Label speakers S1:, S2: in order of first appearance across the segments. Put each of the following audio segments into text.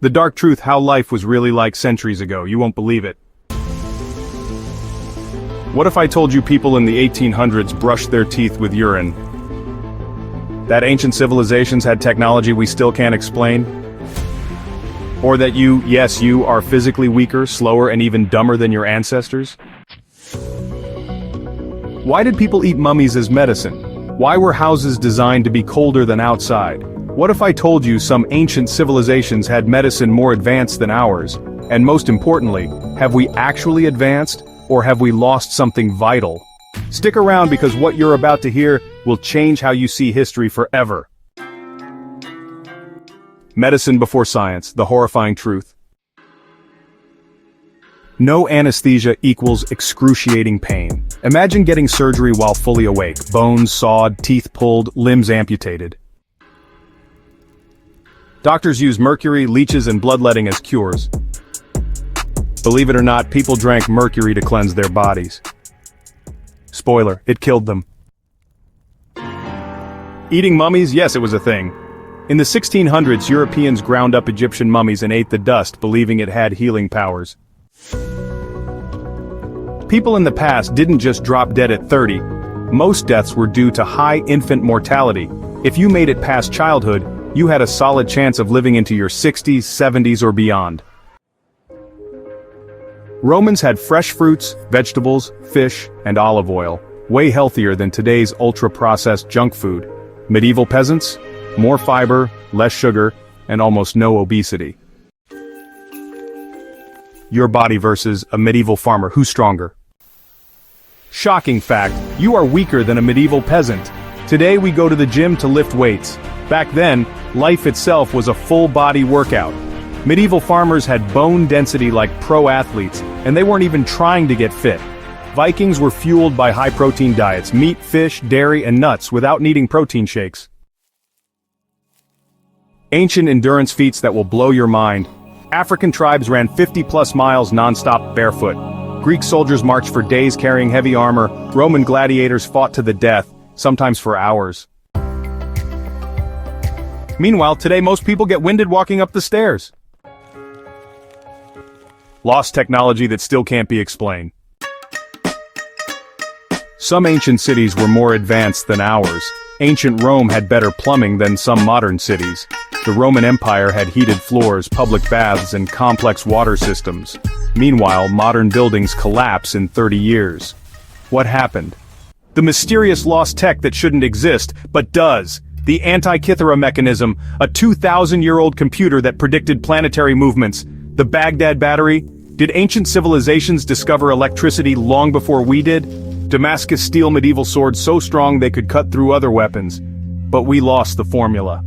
S1: The dark truth: how life was really like centuries ago. You won't believe it. What if I told you people in the 1800s brushed their teeth with urine? That ancient civilizations had technology we still can't explain? Or that yes, you are physically weaker, slower, and even dumber than your ancestors? Why did people eat mummies as medicine? Why were houses designed to be colder than outside? What if I told you some ancient civilizations had medicine more advanced than ours? And most importantly, have we actually advanced, or have we lost something vital? Stick around, because what you're about to hear will change how you see history forever. Medicine before science: the horrifying truth. No anesthesia equals excruciating pain. Imagine getting surgery while fully awake: bones sawed, teeth pulled, limbs amputated. Doctors use mercury, leeches, and bloodletting as cures. Believe it or not, people drank mercury to cleanse their bodies. Spoiler: it killed them. Eating mummies? Yes, it was a thing. In the 1600s, Europeans ground up Egyptian mummies and ate the dust, believing it had healing powers. People in the past didn't just drop dead at 30. Most deaths were due to high infant mortality. If you made it past childhood, you had a solid chance of living into your 60s, 70s, or beyond. Romans had fresh fruits, vegetables, fish, and olive oil, way healthier than today's ultra-processed junk food. Medieval peasants? More fiber, less sugar, and almost no obesity. Your body versus a medieval farmer: who's stronger? Shocking fact: you are weaker than a medieval peasant. Today we go to the gym to lift weights. Back then, life itself was a full-body workout. Medieval farmers had bone density like pro athletes, and they weren't even trying to get fit. Vikings were fueled by high-protein diets: meat, fish, dairy, and nuts, without needing protein shakes. Ancient endurance feats that will blow your mind. African tribes ran 50-plus miles non-stop barefoot. Greek soldiers marched for days carrying heavy armor. Roman gladiators fought to the death, sometimes for hours. Meanwhile, today most people get winded walking up the stairs. Lost technology that still can't be explained. Some ancient cities were more advanced than ours. Ancient Rome had better plumbing than some modern cities. The Roman Empire had heated floors, public baths, and complex water systems. Meanwhile, modern buildings collapse in 30 years. What happened? The mysterious lost tech that shouldn't exist, but does. The Antikythera mechanism, a 2,000-year-old computer that predicted planetary movements. The Baghdad battery? Did ancient civilizations discover electricity long before we did? Damascus steel medieval swords so strong they could cut through other weapons. But we lost the formula.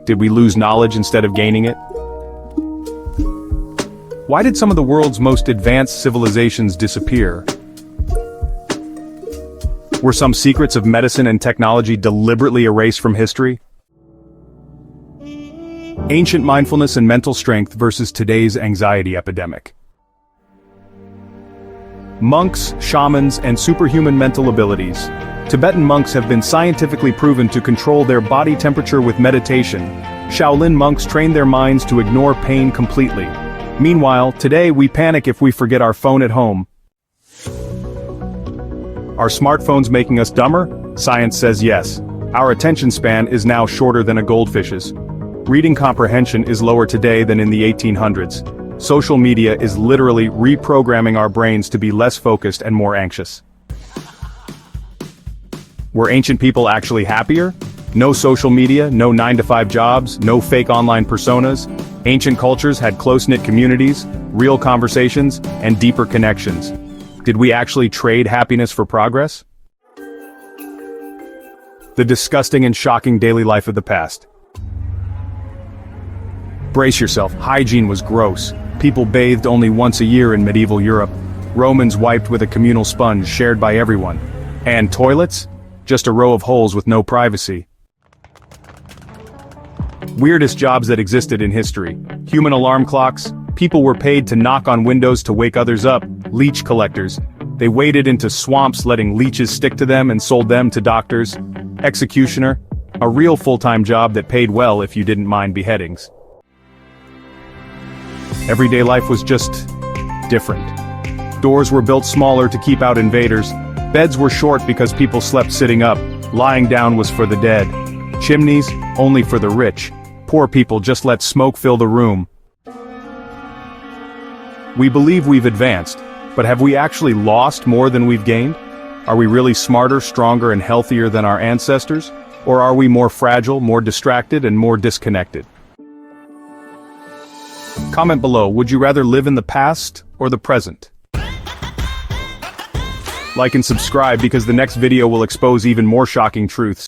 S1: Did we lose knowledge instead of gaining it? Why did some of the world's most advanced civilizations disappear? Were some secrets of medicine and technology deliberately erased from history? Ancient mindfulness and mental strength versus today's anxiety epidemic. Monks, shamans, and superhuman mental abilities. Tibetan monks have been scientifically proven to control their body temperature with meditation. Shaolin monks train their minds to ignore pain completely. Meanwhile, today we panic if we forget our phone at home. Are smartphones making us dumber? Science says yes. Our attention span is now shorter than a goldfish's. Reading comprehension is lower today than in the 1800s. Social media is literally reprogramming our brains to be less focused and more anxious. Were ancient people actually happier? No social media, no 9-to-5 jobs, no fake online personas. Ancient cultures had close-knit communities, real conversations, and deeper connections. Did we actually trade happiness for progress? The disgusting and shocking daily life of the past. Brace yourself, hygiene was gross. People bathed only once a year in medieval Europe. Romans wiped with a communal sponge shared by everyone. And toilets? Just a row of holes with no privacy. Weirdest jobs that existed in history. Human alarm clocks. People were paid to knock on windows to wake others up. Leech collectors. They waded into swamps letting leeches stick to them and sold them to doctors. Executioner. A real full-time job that paid well if you didn't mind beheadings. Everyday life was just different. Doors were built smaller to keep out invaders. Beds were short because people slept sitting up. Lying down was for the dead. Chimneys, only for the rich. Poor people just let smoke fill the room. We believe we've advanced, but have we actually lost more than we've gained? Are we really smarter, stronger, and healthier than our ancestors? Or are we more fragile, more distracted, and more disconnected? Comment below, would you rather live in the past or the present? Like and subscribe because the next video will expose even more shocking truths.